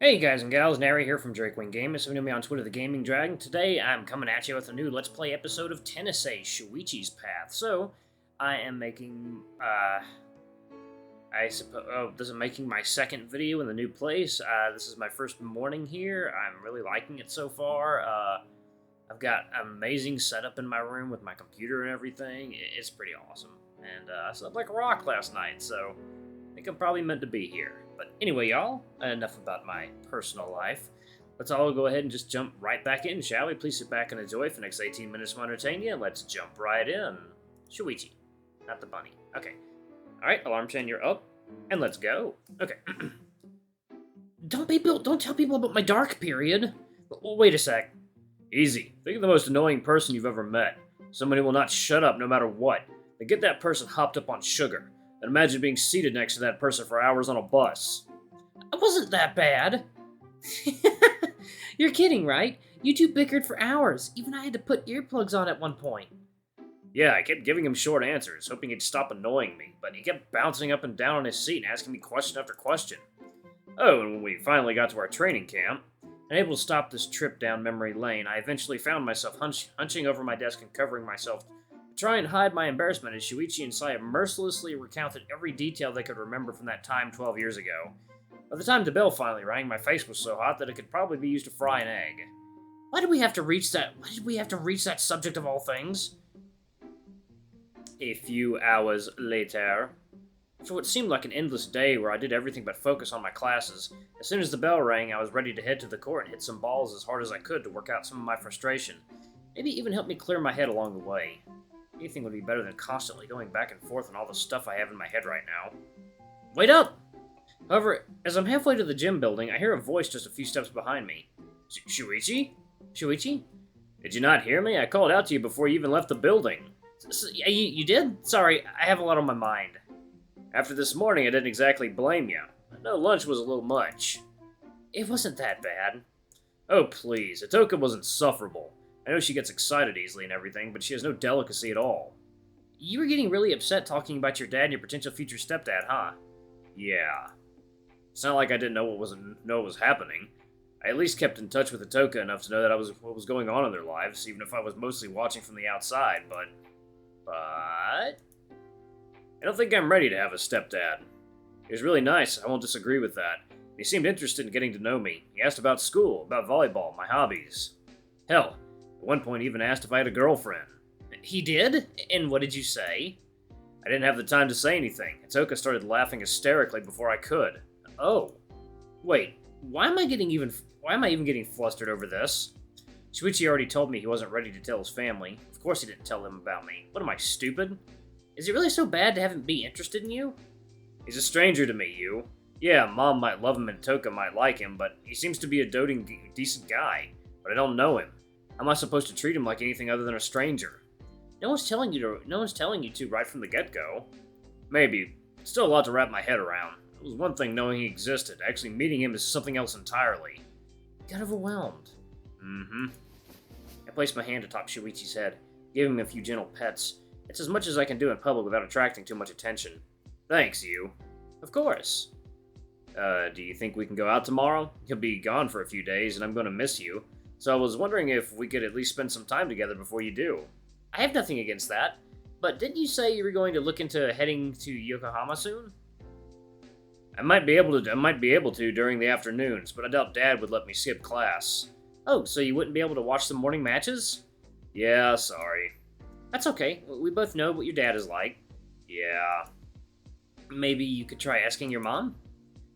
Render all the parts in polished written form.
Hey guys and gals, Nary here from Drakewing Gaming. So you know me on Twitter, the Gaming Dragon. Today I'm coming at you with a new Let's Play episode of Tennessee, Shuichi's Path. So, I am making, I suppose, this is making my second video in the new place. This is my first morning here. I'm really liking it so far. I've got an amazing setup in my room with my computer and everything. It's pretty awesome. And, I slept like a rock last night, so I think I'm probably meant to be here. But anyway, y'all, enough about my personal life. Let's all go ahead and just jump right back in, shall we? Please sit back and enjoy for the next 18 minutes to entertain you. Let's jump right in. Shuichi, not the bunny. Okay. Alright, alarm chain, you're up. And let's go. Okay. Don't tell people about my dark period. Wait a sec. Easy. Think of the most annoying person you've ever met. Somebody who will not shut up no matter what. Then get that person hopped up on sugar. And imagine being seated next to that person for hours on a bus. It wasn't that bad. You're kidding, right? You two bickered for hours. Even I had to put earplugs on at one point. Yeah, I kept giving him short answers, hoping he'd stop annoying me, but he kept bouncing up and down on his seat and asking me question after question. Oh, and when we finally got to our training camp, unable to stop this trip down memory lane, I eventually found myself hunching over my desk and covering myself to try and hide my embarrassment as Shuichi and Saya mercilessly recounted every detail they could remember from that time 12 years ago. By the time the bell finally rang, my face was so hot that it could probably be used to fry an egg. Why did we have to reach that subject of all things? A few hours later. After what seemed like an endless day where I did everything but focus on my classes, as soon as the bell rang, I was ready to head to the court and hit some balls as hard as I could to work out some of my frustration. Maybe even help me clear my head along the way. Anything would be better than constantly going back and forth on all the stuff I have in my head right now. Wait up! However, as I'm halfway to the gym building, I hear a voice just a few steps behind me. Shuichi? Shuichi? Did you not hear me? I called out to you before you even left the building. You did? Sorry, I have a lot on my mind. After this morning, I didn't exactly blame you. I know lunch was a little much. It wasn't that bad. Oh, please. Atoka was insufferable. I know she gets excited easily and everything, but she has no delicacy at all. You were getting really upset talking about your dad and your potential future stepdad, huh? Yeah. It's not like I didn't know what was happening. I at least kept in touch with Atoka enough to know that what was going on in their lives, even if I was mostly watching from the outside, but I don't think I'm ready to have a stepdad. He was really nice, I won't disagree with that. He seemed interested in getting to know me. He asked about school, about volleyball, my hobbies. Hell, at one point he even asked if I had a girlfriend. He did? And what did you say? I didn't have the time to say anything. Atoka started laughing hysterically before I could. Oh. Wait, why am I even getting flustered over this? Shuichi already told me he wasn't ready to tell his family. Of course he didn't tell them about me. What am I, stupid? Is it really so bad to have him be interested in you? He's a stranger to me, you. Yeah, Mom might love him and Atoka might like him, but he seems to be a doting, decent guy. But I don't know him. How am I supposed to treat him like anything other than a stranger? No one's telling you to right from the get-go. Maybe. It's still a lot to wrap my head around. It was one thing knowing he existed. Actually meeting him is something else entirely. Got overwhelmed. Mm-hmm. I placed my hand atop Shuichi's head, gave him a few gentle pets. It's as much as I can do in public without attracting too much attention. Thanks, you. Of course. Do you think we can go out tomorrow? You'll be gone for a few days, and I'm going to miss you. So I was wondering if we could at least spend some time together before you do. I have nothing against that. But didn't you say you were going to look into heading to Yokohama soon? I might be able to during the afternoons, but I doubt Dad would let me skip class. Oh, so you wouldn't be able to watch the morning matches? Yeah, sorry. That's okay. We both know what your dad is like. Yeah. Maybe you could try asking your mom?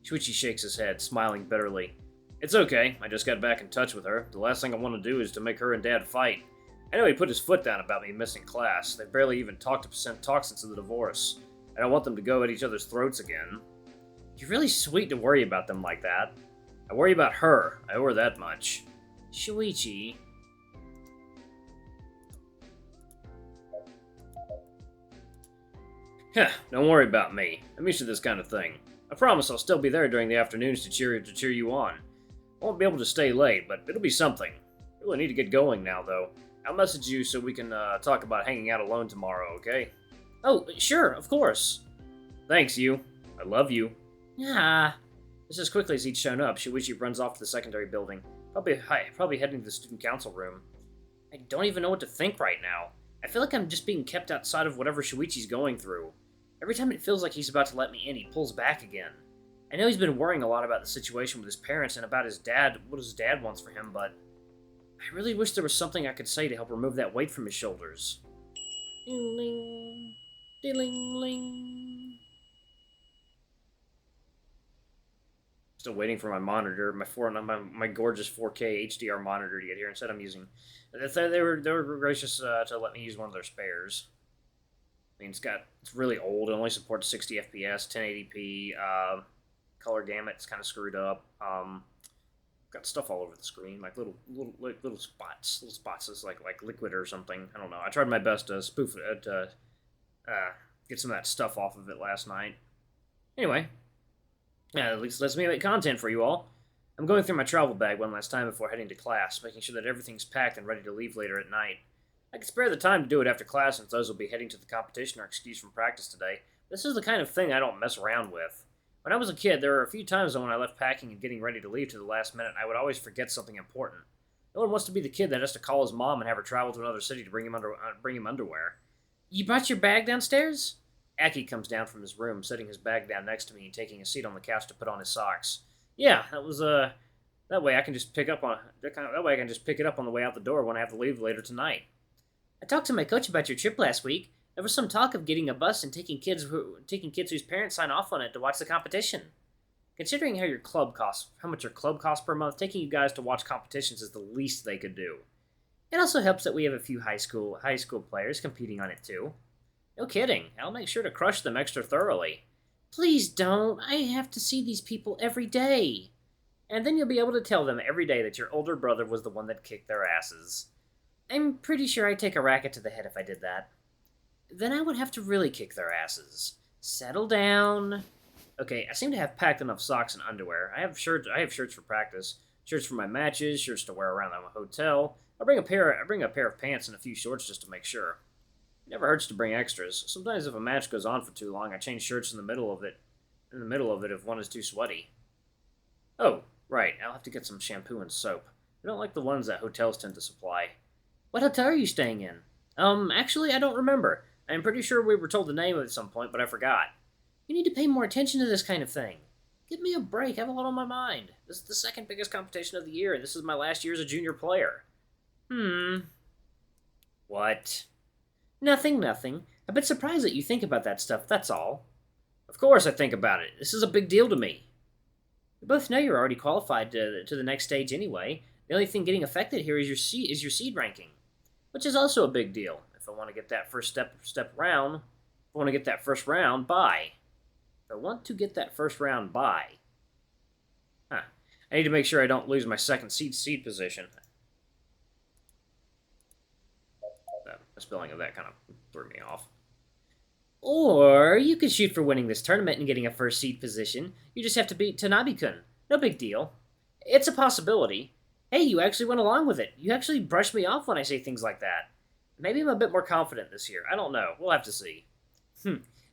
Shuichi shakes his head, smiling bitterly. It's okay. I just got back in touch with her. The last thing I want to do is to make her and Dad fight. I know he put his foot down about me missing class. They barely even talked since the divorce. I don't want them to go at each other's throats again. You're really sweet to worry about them like that. I worry about her. I owe her that much. Shuichi. Heh, don't worry about me. I'm used to this kind of thing. I promise I'll still be there during the afternoons to cheer you on. I won't be able to stay late, but it'll be something. I really need to get going now, though. I'll message you so we can talk about hanging out alone tomorrow, okay? Oh, sure, of course. Thanks, you. I love you. Ah. Just as quickly as he'd shown up, Shuichi runs off to the secondary building, probably heading to the student council room. I don't even know what to think right now. I feel like I'm just being kept outside of whatever Shuichi's going through. Every time it feels like he's about to let me in, he pulls back again. I know he's been worrying a lot about the situation with his parents and about his dad, what his dad wants for him, but I really wish there was something I could say to help remove that weight from his shoulders. Ding-ling, ding-ling. Still waiting for my monitor, my gorgeous 4K HDR monitor to get here. Instead, I'm using. They were gracious to let me use one of their spares. I mean, it's really old. It only supports 60 FPS, 1080p. Color gamut's kind of screwed up. Got stuff all over the screen, like little spots, like liquid or something. I don't know. I tried my best to spoof it, to get some of that stuff off of it last night. Anyway, yeah, at least lets me make content for you all. I'm going through my travel bag one last time before heading to class, making sure that everything's packed and ready to leave later at night. I could spare the time to do it after class since those will be heading to the competition or excused from practice today. This is the kind of thing I don't mess around with. When I was a kid, there were a few times when I left packing and getting ready to leave to the last minute, I would always forget something important. No one wants to be the kid that has to call his mom and have her travel to another city to bring him underwear. You brought your bag downstairs? Aki comes down from his room, setting his bag down next to me and taking a seat on the couch to put on his socks. Yeah, that way I can just pick it up on the way out the door when I have to leave later tonight. I talked to my coach about your trip last week. There was some talk of getting a bus and taking kids whose parents sign off on it to watch the competition. Considering how much your club costs per month, taking you guys to watch competitions is the least they could do. It also helps that we have a few high school players competing on it too. No kidding, I'll make sure to crush them extra thoroughly. Please don't, I have to see these people every day. And then you'll be able to tell them every day that your older brother was the one that kicked their asses. I'm pretty sure I'd take a racket to the head if I did that. Then I would have to really kick their asses. Settle down. Okay, I seem to have packed enough socks and underwear. I have shirts for practice, shirts for my matches, shirts to wear around the hotel. I bring a pair of pants and a few shorts just to make sure. It never hurts to bring extras. Sometimes if a match goes on for too long, I change shirts in the middle of it if one is too sweaty. Oh, right, I'll have to get some shampoo and soap. I don't like the ones that hotels tend to supply. What hotel are you staying in? Actually, I don't remember. I'm pretty sure we were told the name at some point, but I forgot. You need to pay more attention to this kind of thing. Give me a break. I have a lot on my mind. This is the second biggest competition of the year, and this is my last year as a junior player. What? Nothing. I've been surprised that you think about that stuff, that's all. Of course I think about it. This is a big deal to me. We both know you're already qualified to the next stage anyway. The only thing getting affected here is your seed ranking, which is also a big deal. If I want to get that first round bye. Huh. I need to make sure I don't lose my second seed position. The spelling of that kind of threw me off. Or you could shoot for winning this tournament and getting a first seed position. You just have to beat Tanabe-kun. No big deal. It's a possibility. Hey, you actually went along with it. You actually brush me off when I say things like that. Maybe I'm a bit more confident this year. I don't know. We'll have to see.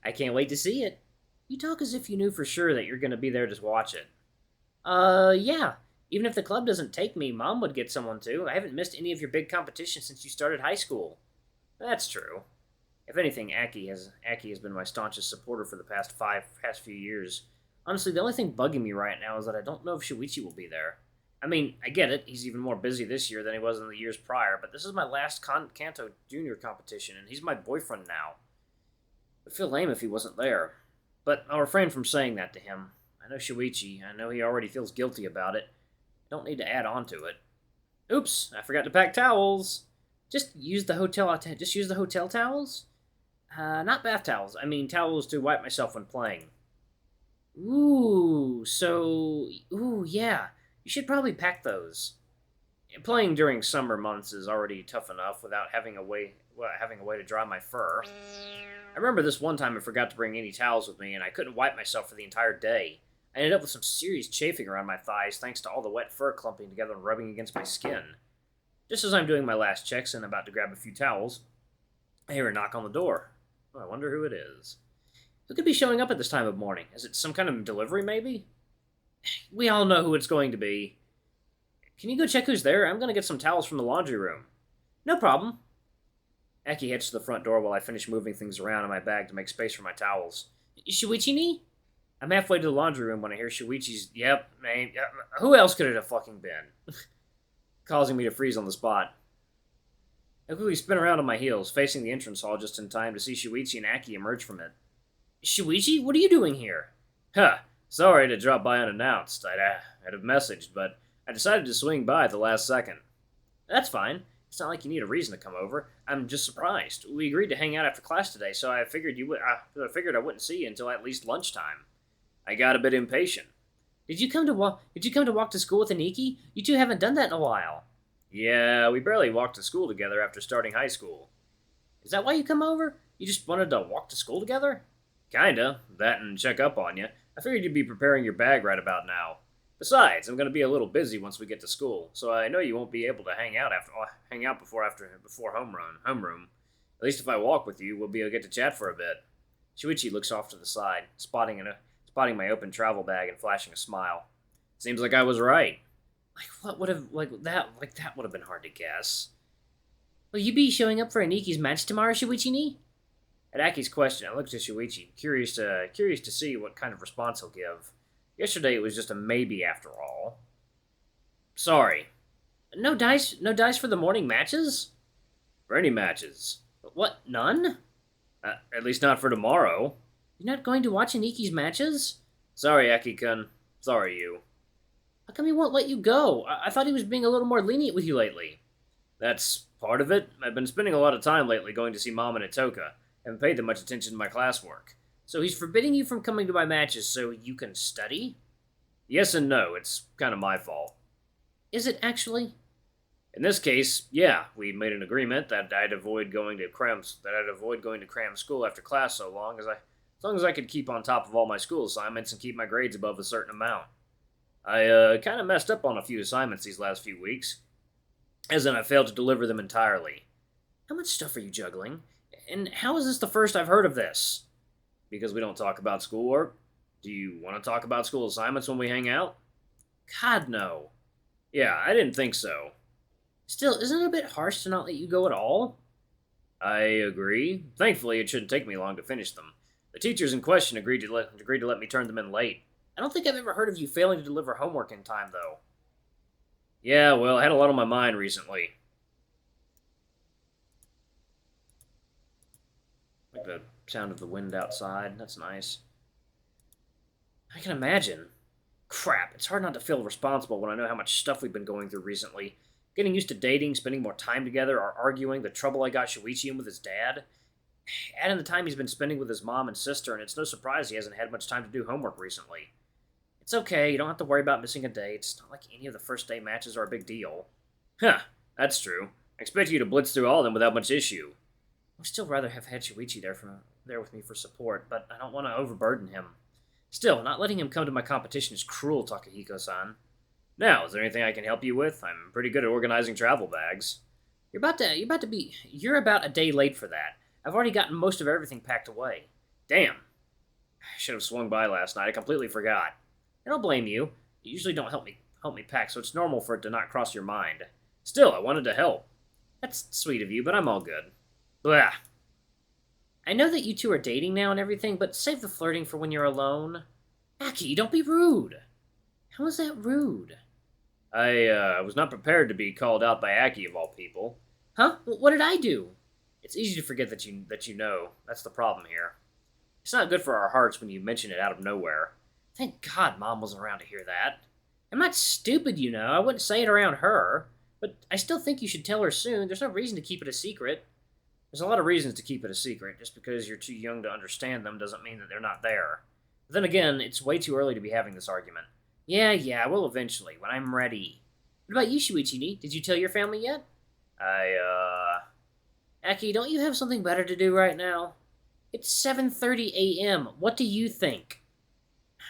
I can't wait to see it. You talk as if you knew for sure that you're going to be there to watch it. Yeah. Even if the club doesn't take me, Mom would get someone to. I haven't missed any of your big competitions since you started high school. That's true. If anything, Aki has been my staunchest supporter for the past few years. Honestly, the only thing bugging me right now is that I don't know if Shuichi will be there. I mean, I get it. He's even more busy this year than he was in the years prior, but this is my last Kanto Junior competition, and he's my boyfriend now. I'd feel lame if he wasn't there. But I'll refrain from saying that to him. I know Shuichi. I know he already feels guilty about it. I don't need to add on to it. Oops, I forgot to pack towels. Just use the hotel towels? Not bath towels. I mean towels to wipe myself when playing. Ooh, yeah. You should probably pack those. Playing during summer months is already tough enough without having a way to dry my fur. I remember this one time I forgot to bring any towels with me, and I couldn't wipe myself for the entire day. I ended up with some serious chafing around my thighs thanks to all the wet fur clumping together and rubbing against my skin. Just as I'm doing my last checks and about to grab a few towels, I hear a knock on the door. Oh, I wonder who it is. Who could be showing up at this time of morning? Is it some kind of delivery, maybe? We all know who it's going to be. Can you go check who's there? I'm gonna get some towels from the laundry room. No problem. Aki heads to the front door while I finish moving things around in my bag to make space for my towels. Shuichi ni? I'm halfway to the laundry room when I hear Shuichi's yep name. Who else could it have fucking been? Causing me to freeze on the spot. I quickly spin around on my heels, facing the entrance hall just in time to see Shuichi and Aki emerge from it. Shuichi, what are you doing here? Huh, sorry to drop by unannounced. I'd have messaged, but I decided to swing by at the last second. That's fine. It's not like you need a reason to come over. I'm just surprised. We agreed to hang out after class today, so I figured I figured I wouldn't see you until at least lunchtime. I got a bit impatient. Did you come to walk to school with Aniki? You two haven't done that in a while. Yeah, we barely walked to school together after starting high school. Is that why you come over? You just wanted to walk to school together? Kinda. That and check up on you. I figured you'd be preparing your bag right about now. Besides, I'm going to be a little busy once we get to school, so I know you won't be able to hang out before homeroom. At least if I walk with you, we'll be able to get to chat for a bit. Shuichi looks off to the side, spotting my open travel bag and flashing a smile. Seems like I was right. What would have that would have been hard to guess. Will you be showing up for Aniki's match tomorrow, Shuichi-ni? At Aki's question, I looked at Shuichi, curious to see what kind of response he'll give. Yesterday it was just a maybe after all. Sorry. No dice for the morning matches? For any matches. What, none? At least not for tomorrow. You're not going to watch Aniki's matches? Sorry, Aki-kun. Sorry, you. How come he won't let you go? I thought he was being a little more lenient with you lately. That's part of it. I've been spending a lot of time lately going to see Mom and Itoka. Haven't paid that much attention to my classwork. So he's forbidding you from coming to my matches so you can study? Yes and no. It's kind of my fault. Is it actually? In this case, yeah. We made an agreement that I'd avoid going to cram school after class so long as I could keep on top of all my school assignments and keep my grades above a certain amount. I kind of messed up on a few assignments these last few weeks, as in I failed to deliver them entirely. How much stuff are you juggling? And how is this the first I've heard of this? Because we don't talk about schoolwork? Do you want to talk about school assignments when we hang out? God, no. Yeah, I didn't think so. Still, isn't it a bit harsh to not let you go at all? I agree. Thankfully, it shouldn't take me long to finish them. The teachers in question agreed to let me turn them in late. I don't think I've ever heard of you failing to deliver homework in time, though. Yeah, well, I had a lot on my mind recently. Like the sound of the wind outside. That's nice. I can imagine. Crap, it's hard not to feel responsible when I know how much stuff we've been going through recently. Getting used to dating, spending more time together, or arguing, the trouble I got Shuichi in with his dad. Add in the time he's been spending with his mom and sister, and it's no surprise he hasn't had much time to do homework recently. It's okay, you don't have to worry about missing a day. It's not like any of the first day matches are a big deal. Huh, that's true. I expect you to blitz through all of them without much issue. I'd still rather have had Shuichi there with me for support, but I don't want to overburden him. Still, not letting him come to my competition is cruel, Takahiko-san. Now, is there anything I can help you with? I'm pretty good at organizing travel bags. You're about a day late for that. I've already gotten most of everything packed away. Damn. I should have swung by last night. I completely forgot. I don't blame you. You usually don't help me pack, so it's normal for it to not cross your mind. Still, I wanted to help. That's sweet of you, but I'm all good. Blah. I know that you two are dating now and everything, but save the flirting for when you're alone. Aki, don't be rude. How is that rude? I was not prepared to be called out by Aki of all people. Huh? What did I do? It's easy to forget that you know. That's the problem here. It's not good for our hearts when you mention it out of nowhere. Thank God Mom wasn't around to hear that. I'm not stupid, you know. I wouldn't say it around her. But I still think you should tell her soon. There's no reason to keep it a secret. There's a lot of reasons to keep it a secret. Just because you're too young to understand them doesn't mean that they're not there. But then again, it's way too early to be having this argument. Yeah, I will eventually, when I'm ready. What about you, Shuichi? Did you tell your family yet? Aki, don't you have something better to do right now? It's 7:30 a.m. What do you think?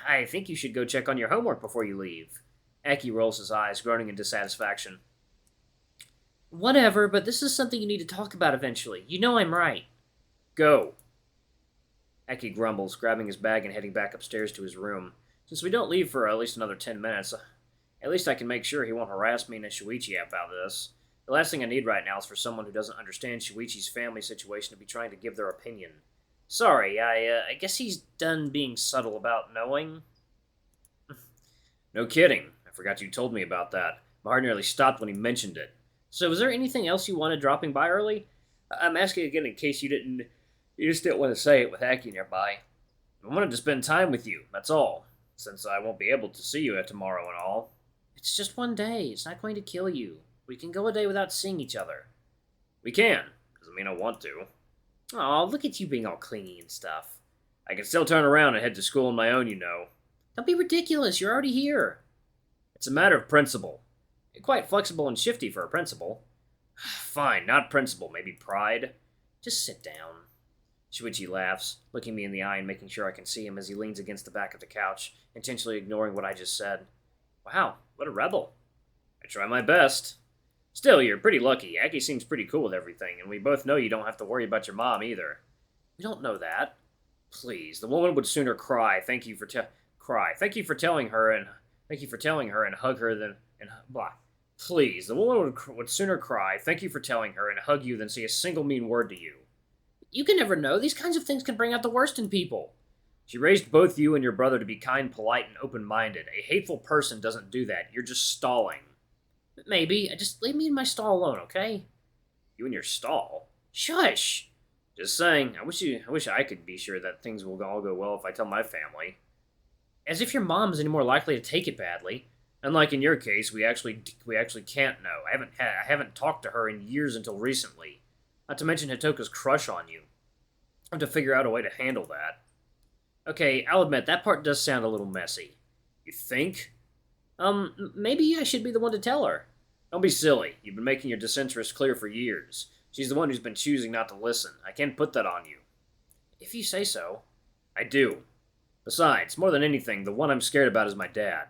I think you should go check on your homework before you leave. Aki rolls his eyes, groaning in dissatisfaction. Whatever, but this is something you need to talk about eventually. You know I'm right. Go. Aki grumbles, grabbing his bag and heading back upstairs to his room. Since we don't leave for at least another 10 minutes, at least I can make sure he won't harass me and a Shuichi about this. The last thing I need right now is for someone who doesn't understand Shuichi's family situation to be trying to give their opinion. Sorry, I guess he's done being subtle about knowing. No kidding. I forgot you told me about that. My heart nearly stopped when he mentioned it. So was there anything else you wanted dropping by early? I'm asking again in case you just didn't want to say it with Aki nearby. I wanted to spend time with you, that's all. Since I won't be able to see you tomorrow and all. It's just one day. It's not going to kill you. We can go a day without seeing each other. We can. Doesn't mean I want to. Aw, look at you being all clingy and stuff. I can still turn around and head to school on my own, you know. Don't be ridiculous. You're already here. It's a matter of principle. You're quite flexible and shifty for a principal. Fine, not principle. Maybe pride. Just sit down. Shuichi laughs, looking me in the eye and making sure I can see him as he leans against the back of the couch, intentionally ignoring what I just said. Wow, what a rebel. I try my best. Still, you're pretty lucky. Aki seems pretty cool with everything, and we both know you don't have to worry about your mom either. We don't know that. Please, the woman would sooner cry. Thank you for telling her and hug her than blah. Please, the woman would sooner cry. Thank you for telling her and hug you than say a single mean word to you. You can never know. These kinds of things can bring out the worst in people. She raised both you and your brother to be kind, polite, and open-minded. A hateful person doesn't do that. You're just stalling. Maybe. Just leave me in my stall alone, okay? You in your stall? Shush! Just saying. I wish I could be sure that things will all go well if I tell my family. As if your mom is any more likely to take it badly. Unlike in your case, we actually can't know. I haven't talked to her in years until recently. Not to mention Hitoka's crush on you. I have to figure out a way to handle that. Okay, I'll admit, that part does sound a little messy. You think? Maybe I should be the one to tell her. Don't be silly. You've been making your disinterest clear for years. She's the one who's been choosing not to listen. I can't put that on you. If you say so. I do. Besides, more than anything, the one I'm scared about is my dad.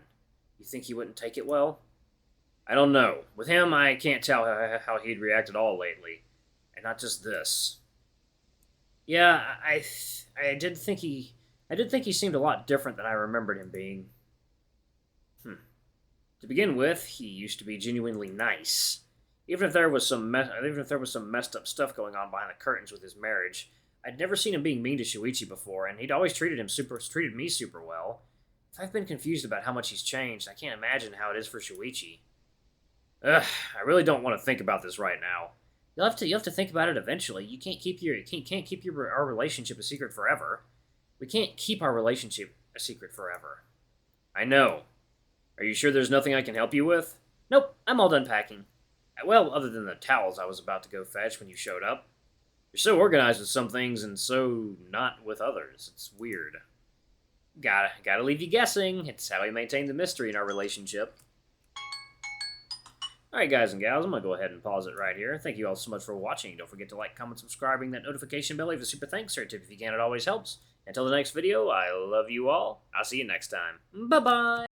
You think he wouldn't take it well? I don't know. With him, I can't tell how he'd react at all lately. And not just this. Yeah, I did think he seemed a lot different than I remembered him being. To begin with, he used to be genuinely nice. Even if there was some messed up stuff going on behind the curtains with his marriage, I'd never seen him being mean to Shuichi before, and he'd always treated me super well. If I've been confused about how much he's changed, I can't imagine how it is for Shuichi. Ugh, I really don't want to think about this right now. You'll have to think about it eventually. You can't keep our relationship a secret forever. We can't keep our relationship a secret forever. I know. Are you sure there's nothing I can help you with? Nope, I'm all done packing. Well, other than the towels I was about to go fetch when you showed up. You're so organized with some things and so not with others. It's weird. Gotta leave you guessing. It's how we maintain the mystery in our relationship. Alright guys and gals, I'm going to go ahead and pause it right here. Thank you all so much for watching. Don't forget to like, comment, subscribe, ring that notification bell, leave a super thanks or a tip if you can, it always helps. Until the next video, I love you all. I'll see you next time. Bye-bye!